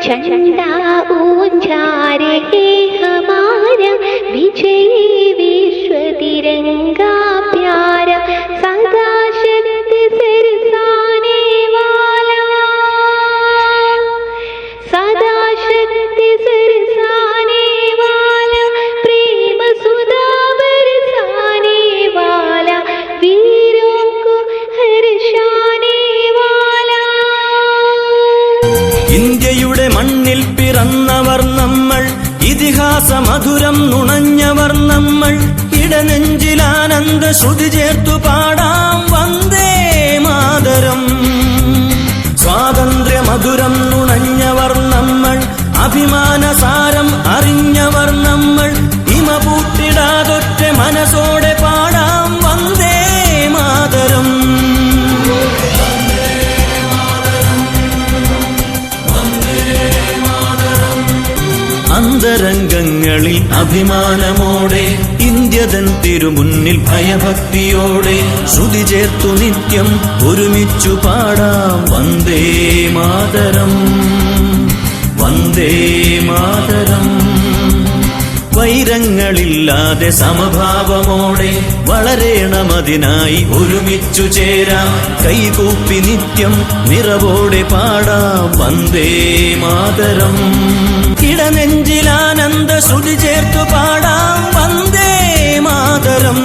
झंडा ऊंचा रहे हमारा, विजयी विश्व तिरंगा प्यारा, सदा शक्ति सरसाने वाला, सदा शक्ति सरसाने वाला, प्रेम सुधा बरसाने वाला, वीरों को हर्षाने वाला. ഇന്ത്യയുടെ മണ്ണിൽ പിറന്നവർ നമ്മൾ, ഇതിഹാസ മധുരം നുണഞ്ഞവർ നമ്മൾ, ഇടനെഞ്ചിലാനന്ദ ശ്രുതി ചേർത്തു പാടാം വന്ദേ മാതരം. സ്വാതന്ത്ര്യ മധുരം നുണഞ്ഞവർ നമ്മൾ, അഭിമാനസാരം അറിഞ്ഞവർ നമ്മൾ, ഇമ പൂട്ടിടാതൊറ്റ മനസ്സോടെ പാടാം വന്ദേ മാതരം. അന്തരംഗങ്ങളിൽ അഭിമാനമോടെ, ഇന്ത്യതൻ തിരുമുന്നിൽ ഭയഭക്തിയോടെ, ശ്രുതി ചേർത്തു നിത്യം ഒരുമിച്ചു പാടാം വന്ദേ മാതരം, വന്ദേ മാതരം. വൈരങ്ങളില്ലാതെ സമഭാവമോടെ വളരേണമതിനായി ഒരുമിച്ചു ചേരാം, കൈകൂപ്പി നിത്യം നിറവോടെ പാടാം വന്ദേ മാതരം. ഇടനെഞ്ചിലാനന്ദ ശ്രുതി ചേർത്തു പാടാം വന്ദേ മാതരം.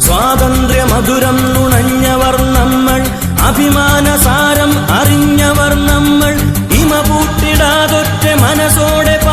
സ്വാതന്ത്ര്യ മധുരം നുണഞ്ഞവർ നമ്മൾ, അഭിമാനസാരം അറിഞ്ഞവർ നമ്മൾ, ഇമ പൂട്ടിടാതൊറ്റ മനസ്സോടെ